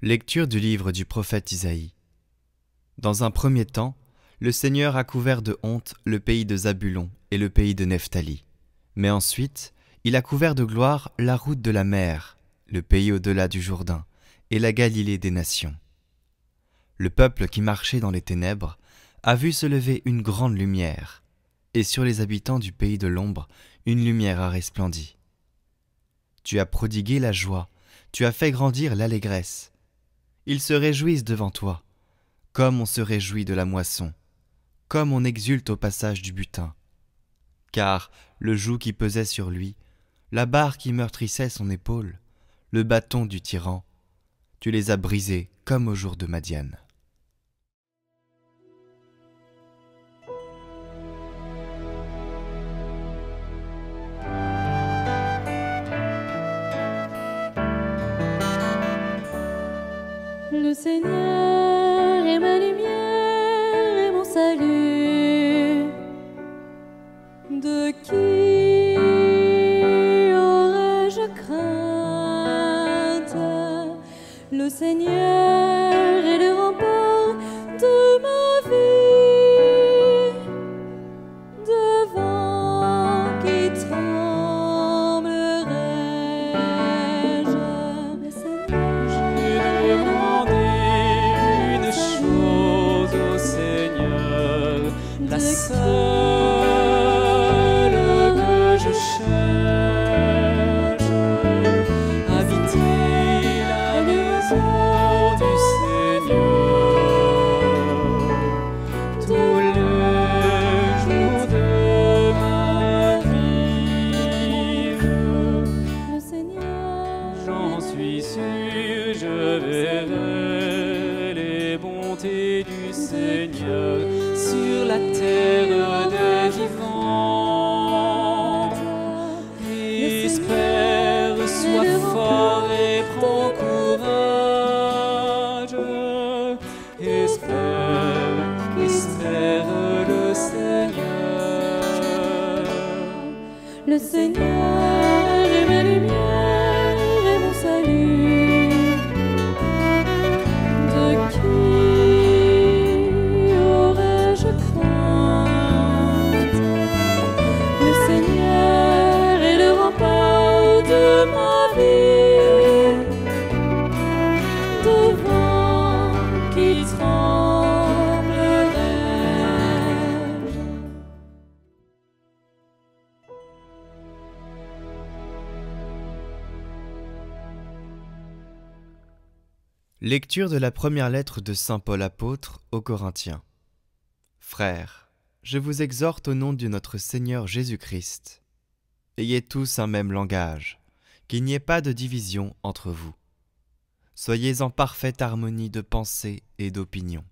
Lecture du livre du prophète Isaïe. Dans un premier temps, le Seigneur a couvert de honte le pays de Zabulon et le pays de Nephtali. Mais ensuite, il a couvert de gloire la route de la mer, le pays au-delà du Jourdain, et la Galilée des nations. Le peuple qui marchait dans les ténèbres a vu se lever une grande lumière, et sur les habitants du pays de l'ombre, une lumière a resplendi. Tu as prodigué la joie, tu as fait grandir l'allégresse. Ils se réjouissent devant toi, comme on se réjouit de la moisson, comme on exulte au passage du butin. Car le joug qui pesait sur lui, la barre qui meurtrissait son épaule, le bâton du tyran, tu les as brisés comme au jour de Madian. Le Seigneur est ma lumière et mon salut. De qui aurais-je crainte? Le Seigneur est le rempart de ma vie. Devant qui tremblerais-je? Le Seigneur, la seule que je cherche, habiter la maison du Seigneur tous les jours de ma vie. le Seigneur, J'en suis sûr, je verrai les bontés du Seigneur sur la terre des vivants. Espère, sois fort et prends courage. Espère le Seigneur. le Seigneur est ma lumière et mon salut. De qui aurais-je crainte? Le Seigneur est le rempart de ma vie. Devant qui tremblerais-je? Lecture de la première lettre de saint Paul apôtre aux Corinthiens. Frères, je vous exhorte au nom de notre Seigneur Jésus-Christ. Ayez tous un même langage, qu'il n'y ait pas de division entre vous. Soyez en parfaite harmonie de pensée et d'opinion.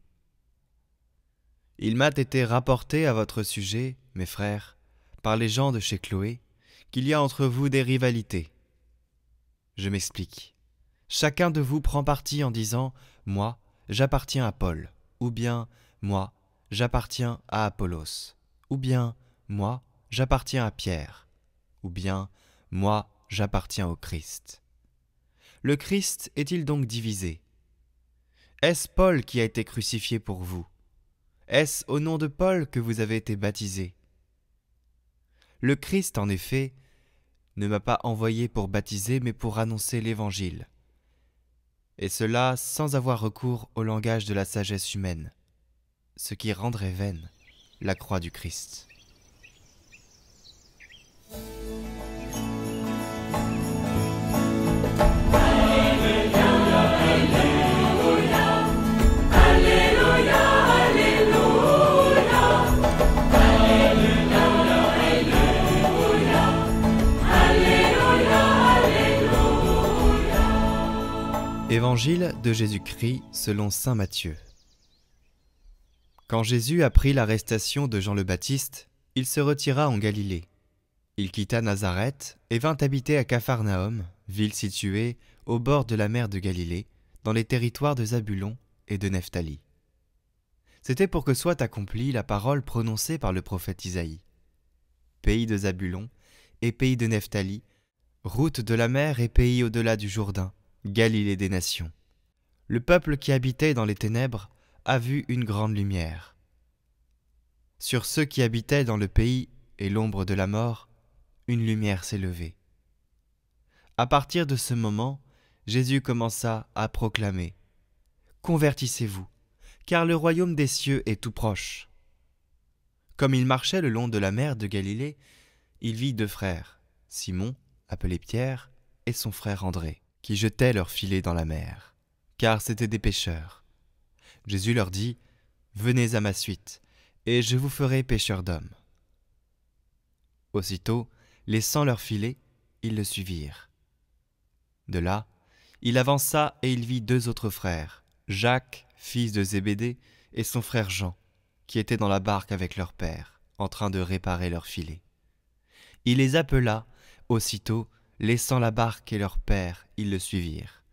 Il m'a été rapporté à votre sujet, mes frères, par les gens de chez Chloé, qu'il y a entre vous des rivalités. Je m'explique. Chacun de vous prend parti en disant « Moi, j'appartiens à Paul » ou bien « Moi, j'appartiens à Apollos » ou bien « Moi, j'appartiens à Pierre » ou bien « Moi, j'appartiens au Christ ». Le Christ est-il donc divisé? Est-ce Paul qui a été crucifié pour vous? Est-ce au nom de Paul que vous avez été baptisés? Le Christ, en effet, ne m'a pas envoyé pour baptiser, mais pour annoncer l'Évangile. Et cela sans avoir recours au langage de la sagesse humaine, ce qui rendrait vaine la croix du Christ. Aïe, Évangile de Jésus-Christ selon saint Matthieu. Quand Jésus apprit l'arrestation de Jean le Baptiste, il se retira en Galilée. Il quitta Nazareth et vint habiter à Capharnaüm, ville située au bord de la mer de Galilée, dans les territoires de Zabulon et de Nephtali. C'était pour que soit accomplie la parole prononcée par le prophète Isaïe. Pays de Zabulon et pays de Nephtali, route de la mer et pays au-delà du Jourdain, Galilée des nations. Le peuple qui habitait dans les ténèbres a vu une grande lumière. Sur ceux qui habitaient dans le pays et l'ombre de la mort, une lumière s'est levée. À partir de ce moment, Jésus commença à proclamer « Convertissez-vous, car le royaume des cieux est tout proche. » Comme il marchait le long de la mer de Galilée, il vit deux frères, Simon, appelé Pierre, et son frère André, qui jetaient leurs filets dans la mer, car c'étaient des pêcheurs. Jésus leur dit « Venez à ma suite, et je vous ferai pêcheurs d'hommes. » Aussitôt, laissant leurs filets, ils le suivirent. De là, il avança et il vit deux autres frères, Jacques, fils de Zébédée, et son frère Jean, qui étaient dans la barque avec leur père, en train de réparer leurs filets. Il les appela, aussitôt, laissant la barque et leur père, ils le suivirent.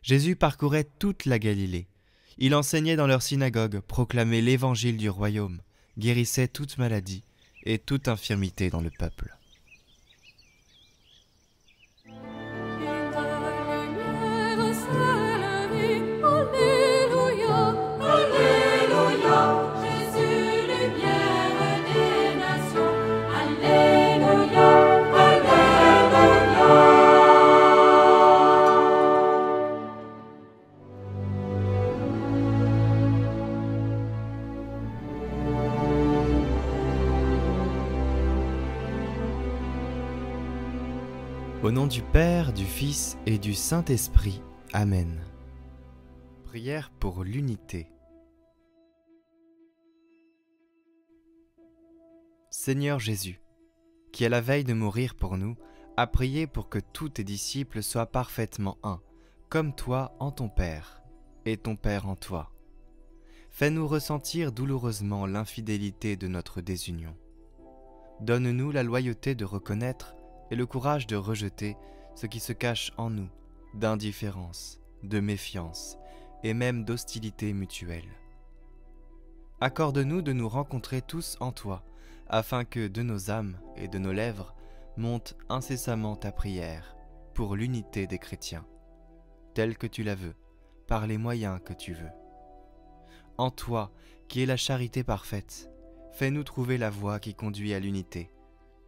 Jésus parcourait toute la Galilée. Il enseignait dans leur synagogue, proclamait l'évangile du royaume, guérissait toute maladie et toute infirmité dans le peuple. Au nom du Père, du Fils et du Saint-Esprit. Amen. Prière pour l'unité. Seigneur Jésus, qui à la veille de mourir pour nous, a prié pour que tous tes disciples soient parfaitement un, comme toi en ton Père, et ton Père en toi. Fais-nous ressentir douloureusement l'infidélité de notre désunion. Donne-nous la loyauté de reconnaître et le courage de rejeter ce qui se cache en nous, d'indifférence, de méfiance et même d'hostilité mutuelle. Accorde-nous de nous rencontrer tous en toi, afin que de nos âmes et de nos lèvres monte incessamment ta prière pour l'unité des chrétiens, telle que tu la veux, par les moyens que tu veux. En toi, qui est la charité parfaite, fais-nous trouver la voie qui conduit à l'unité,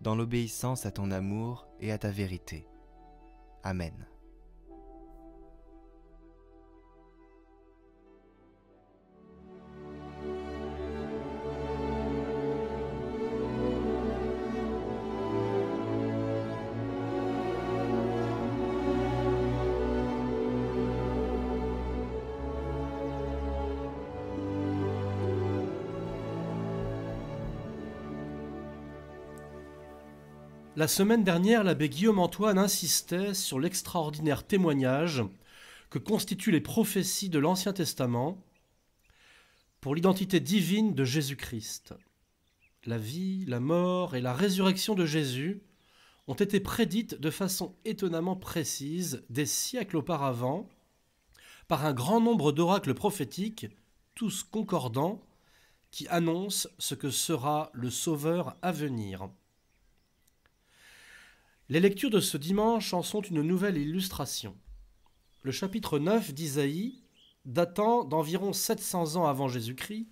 dans l'obéissance à ton amour et à ta vérité. Amen. La semaine dernière, l'abbé Guillaume Antoine insistait sur l'extraordinaire témoignage que constituent les prophéties de l'Ancien Testament pour l'identité divine de Jésus-Christ. La vie, la mort et la résurrection de Jésus ont été prédites de façon étonnamment précise des siècles auparavant par un grand nombre d'oracles prophétiques, tous concordants, qui annoncent ce que sera le Sauveur à venir. Les lectures de ce dimanche en sont une nouvelle illustration. Le chapitre 9 d'Isaïe, datant d'environ 700 ans avant Jésus-Christ,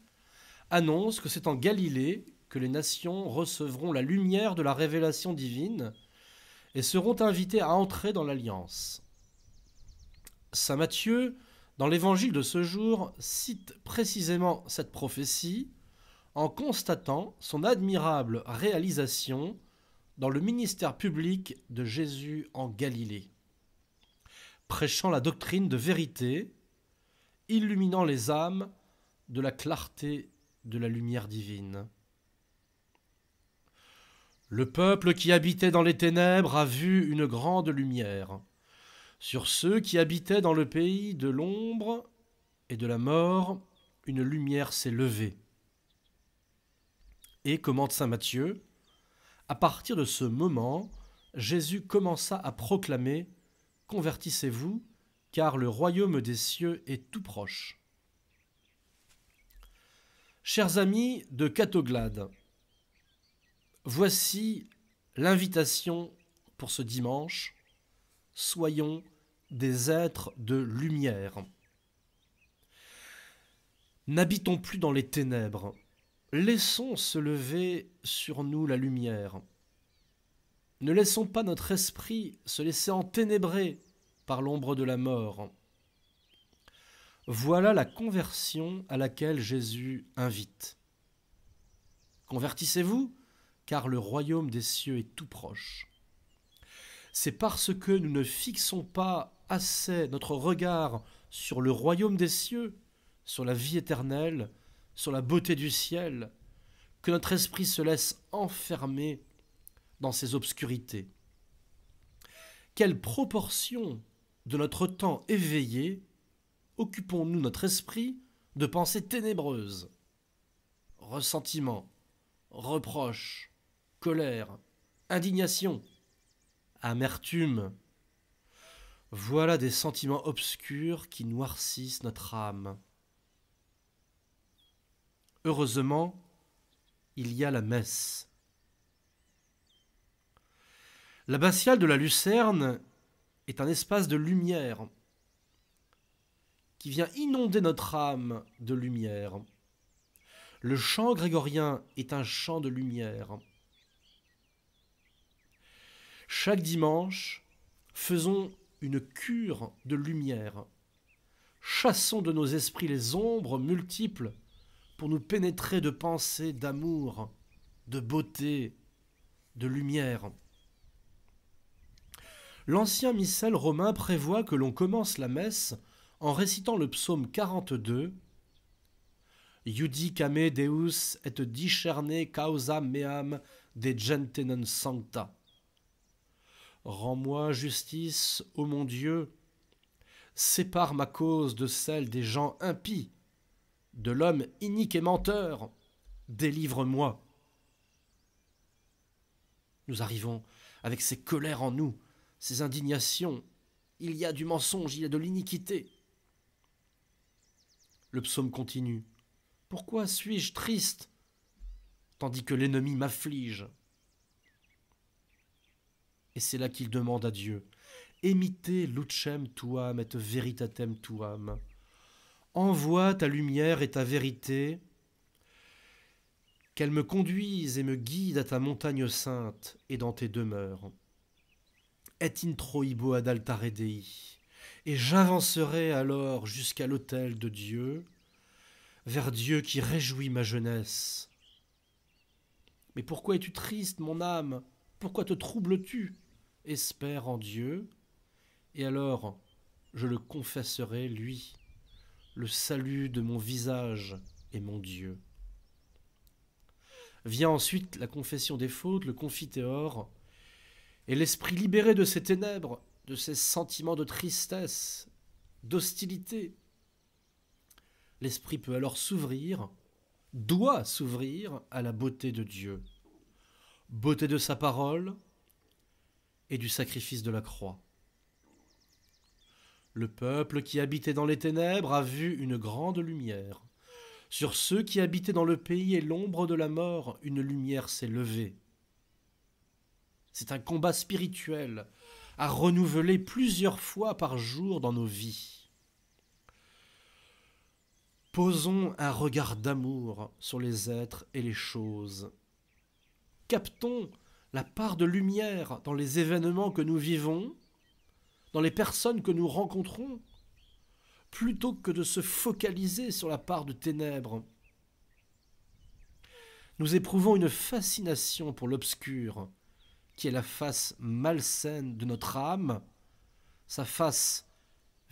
annonce que c'est en Galilée que les nations recevront la lumière de la révélation divine et seront invitées à entrer dans l'Alliance. Saint Matthieu, dans l'évangile de ce jour, cite précisément cette prophétie en constatant son admirable réalisation dans le ministère public de Jésus en Galilée, prêchant la doctrine de vérité, illuminant les âmes de la clarté de la lumière divine. Le peuple qui habitait dans les ténèbres a vu une grande lumière. Sur ceux qui habitaient dans le pays de l'ombre et de la mort, une lumière s'est levée. Et, commente saint Matthieu, à partir de ce moment, Jésus commença à proclamer « Convertissez-vous, car le royaume des cieux est tout proche ». Chers amis de Catoglade, voici l'invitation pour ce dimanche. Soyons des êtres de lumière. N'habitons plus dans les ténèbres. Laissons se lever sur nous la lumière. Ne laissons pas notre esprit se laisser enténébrer par l'ombre de la mort. Voilà la conversion à laquelle Jésus invite. Convertissez-vous, car le royaume des cieux est tout proche. C'est parce que nous ne fixons pas assez notre regard sur le royaume des cieux, sur la vie éternelle, sur la beauté du ciel, que notre esprit se laisse enfermer dans ces obscurités. Quelle proportion de notre temps éveillé occupons-nous notre esprit de pensées ténébreuses, ressentiment, reproche, colère, indignation, amertume. Voilà des sentiments obscurs qui noircissent notre âme. Heureusement, il y a la messe. L'abbatiale de la Lucerne est un espace de lumière qui vient inonder notre âme de lumière. Le chant grégorien est un chant de lumière. Chaque dimanche, faisons une cure de lumière. Chassons de nos esprits les ombres multiples pour nous pénétrer de pensées d'amour, de beauté, de lumière. L'ancien missel romain prévoit que l'on commence la messe en récitant le psaume 42 « Iudicame Deus et discerne causa meam de gente non sancta » « Rends-moi justice, ô mon Dieu, sépare ma cause de celle des gens impies, de l'homme inique et menteur, délivre-moi. » Nous arrivons avec ces colères en nous, ces indignations. Il y a du mensonge, il y a de l'iniquité. Le psaume continue. « Pourquoi suis-je triste, tandis que l'ennemi m'afflige ?» Et c'est là qu'il demande à Dieu « Emite lucem tuam et veritatem tuam » Envoie ta lumière et ta vérité, qu'elles me conduisent et me guident à ta montagne sainte et dans tes demeures. Et introibo ad altare Dei, et j'avancerai alors jusqu'à l'autel de Dieu, vers Dieu qui réjouit ma jeunesse. Mais pourquoi es-tu triste, mon âme? Pourquoi te troubles-tu? Espère en Dieu, et alors je le confesserai, lui, le salut de mon visage et mon Dieu. Vient ensuite la confession des fautes, le confiteor, et l'esprit libéré de ses ténèbres, de ses sentiments de tristesse, d'hostilité. L'esprit peut alors s'ouvrir, doit s'ouvrir à la beauté de Dieu, beauté de sa parole et du sacrifice de la croix. Le peuple qui habitait dans les ténèbres a vu une grande lumière. Sur ceux qui habitaient dans le pays et l'ombre de la mort, une lumière s'est levée. C'est un combat spirituel à renouveler plusieurs fois par jour dans nos vies. Posons un regard d'amour sur les êtres et les choses. Captons la part de lumière dans les événements que nous vivons, dans les personnes que nous rencontrons, plutôt que de se focaliser sur la part de ténèbres. Nous éprouvons une fascination pour l'obscur, qui est la face malsaine de notre âme, sa face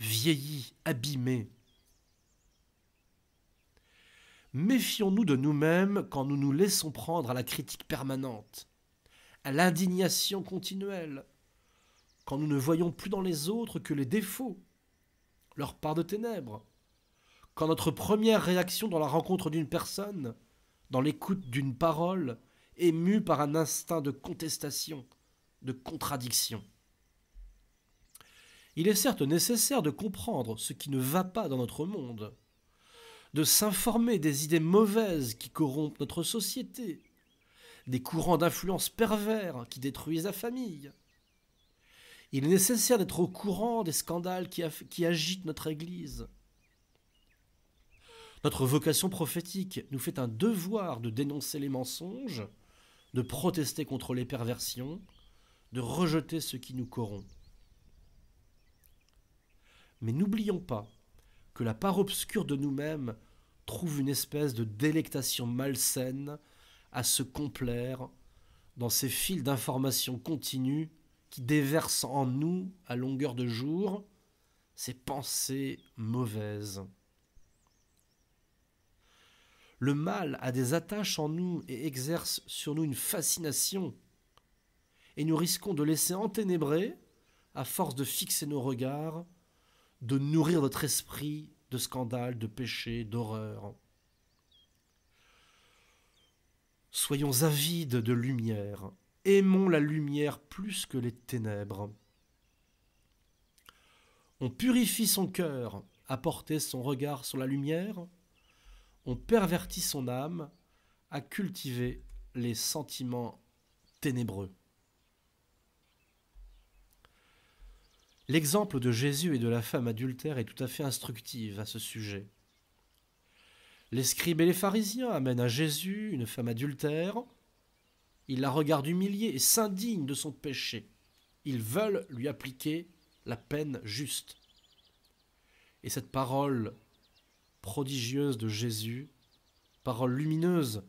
vieillie, abîmée. Méfions-nous de nous-mêmes quand nous nous laissons prendre à la critique permanente, à l'indignation continuelle, quand nous ne voyons plus dans les autres que les défauts, leur part de ténèbres, quand notre première réaction dans la rencontre d'une personne, dans l'écoute d'une parole, est mue par un instinct de contestation, de contradiction. Il est certes nécessaire de comprendre ce qui ne va pas dans notre monde, de s'informer des idées mauvaises qui corrompent notre société, des courants d'influence pervers qui détruisent la famille. Il est nécessaire d'être au courant des scandales qui agitent notre Église. Notre vocation prophétique nous fait un devoir de dénoncer les mensonges, de protester contre les perversions, de rejeter ce qui nous corrompt. Mais n'oublions pas que la part obscure de nous-mêmes trouve une espèce de délectation malsaine à se complaire dans ces fils d'informations continues qui déversent en nous, à longueur de jour, ces pensées mauvaises. Le mal a des attaches en nous et exerce sur nous une fascination, et nous risquons de laisser enténébrer, à force de fixer nos regards, de nourrir notre esprit de scandales, de péchés, d'horreurs. Soyons avides de lumière, aimons la lumière plus que les ténèbres. On purifie son cœur à porter son regard sur la lumière, on pervertit son âme à cultiver les sentiments ténébreux. L'exemple de Jésus et de la femme adultère est tout à fait instructif à ce sujet. Les scribes et les pharisiens amènent à Jésus une femme adultère. Ils la regardent humiliée et s'indignent de son péché. Ils veulent lui appliquer la peine juste. Et cette parole prodigieuse de Jésus, parole lumineuse,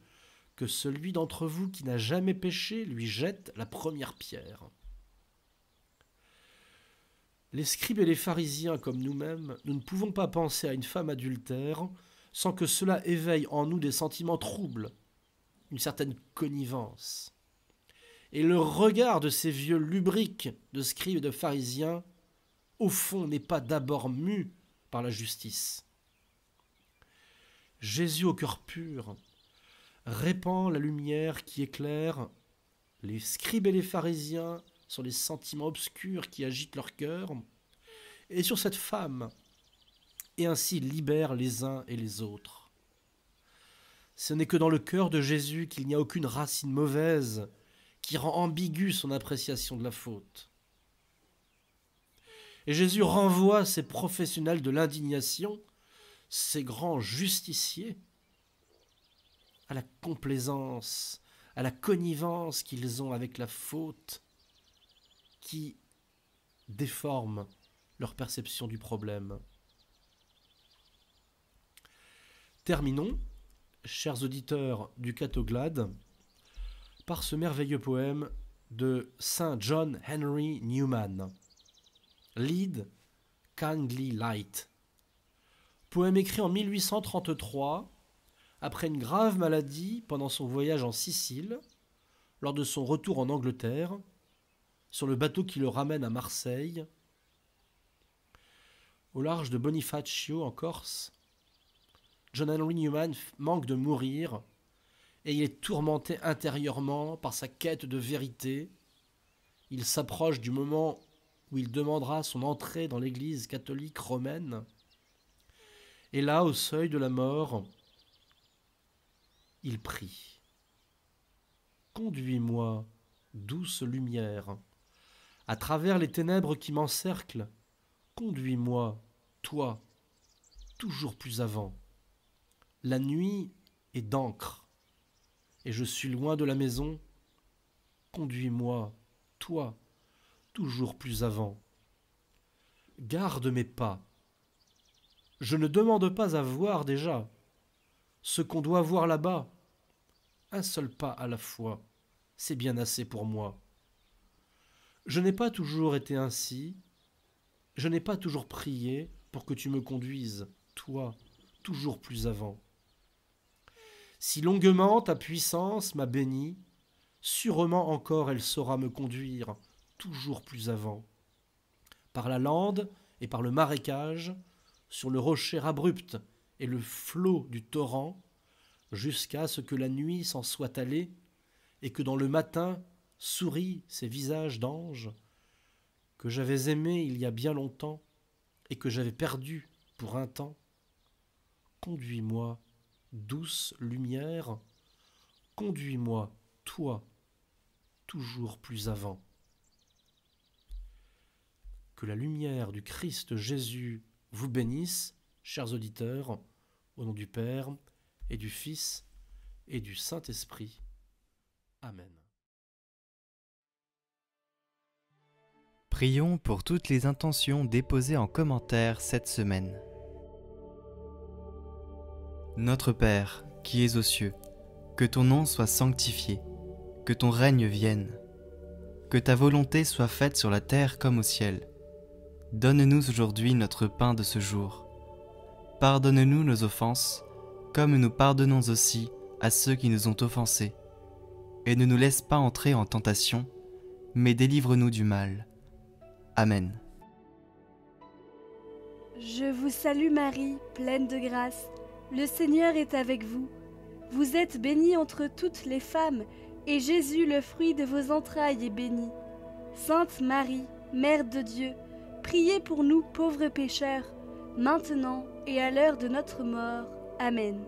que celui d'entre vous qui n'a jamais péché lui jette la première pierre. Les scribes et les pharisiens comme nous-mêmes, nous ne pouvons pas penser à une femme adultère sans que cela éveille en nous des sentiments troubles, une certaine connivence. Et le regard de ces vieux lubriques de scribes et de pharisiens, au fond, n'est pas d'abord mu par la justice. Jésus au cœur pur répand la lumière qui éclaire les scribes et les pharisiens sur les sentiments obscurs qui agitent leur cœur, et sur cette femme, et ainsi libère les uns et les autres. Ce n'est que dans le cœur de Jésus qu'il n'y a aucune racine mauvaise qui rend ambiguë son appréciation de la faute. Et Jésus renvoie ces professionnels de l'indignation, ces grands justiciers, à la complaisance, à la connivence qu'ils ont avec la faute, qui déforment leur perception du problème. Terminons, chers auditeurs du Catoglade, par ce merveilleux poème de Saint John Henry Newman, Lead, Kindly Light. Poème écrit en 1833, après une grave maladie pendant son voyage en Sicile, lors de son retour en Angleterre, sur le bateau qui le ramène à Marseille, au large de Bonifacio en Corse. John Henry Newman manque de mourir et il est tourmenté intérieurement par sa quête de vérité. Il s'approche du moment où il demandera son entrée dans l'Église catholique romaine. Et là, au seuil de la mort, il prie. « Conduis-moi, douce lumière, à travers les ténèbres qui m'encerclent. Conduis-moi, toi, toujours plus avant. La nuit est d'encre, et je suis loin de la maison. Conduis-moi, toi, toujours plus avant. Garde mes pas. Je ne demande pas à voir déjà ce qu'on doit voir là-bas. Un seul pas à la fois, c'est bien assez pour moi. Je n'ai pas toujours été ainsi, je n'ai pas toujours prié pour que tu me conduises, toi, toujours plus avant. Si longuement ta puissance m'a béni, sûrement encore elle saura me conduire, toujours plus avant. par la lande et par le marécage, sur le rocher abrupt et le flot du torrent, jusqu'à ce que la nuit s'en soit allée et que dans le matin sourient ces visages d'anges que j'avais aimés il y a bien longtemps et que j'avais perdus pour un temps. Conduis-moi, douce lumière, conduis-moi, toi, toujours plus avant. Que la lumière du Christ Jésus vous bénisse, chers auditeurs, au nom du Père et du Fils et du Saint-Esprit. Amen. Prions pour toutes les intentions déposées en commentaire cette semaine. Notre Père, qui es aux cieux, que ton nom soit sanctifié, que ton règne vienne, que ta volonté soit faite sur la terre comme au ciel. Donne-nous aujourd'hui notre pain de ce jour. Pardonne-nous nos offenses, comme nous pardonnons aussi à ceux qui nous ont offensés. Et ne nous laisse pas entrer en tentation, mais délivre-nous du mal. Amen. Je vous salue Marie, pleine de grâce. Le Seigneur est avec vous. Vous êtes bénie entre toutes les femmes, et Jésus, le fruit de vos entrailles, est béni. Sainte Marie, Mère de Dieu, priez pour nous pauvres pécheurs, maintenant et à l'heure de notre mort. Amen.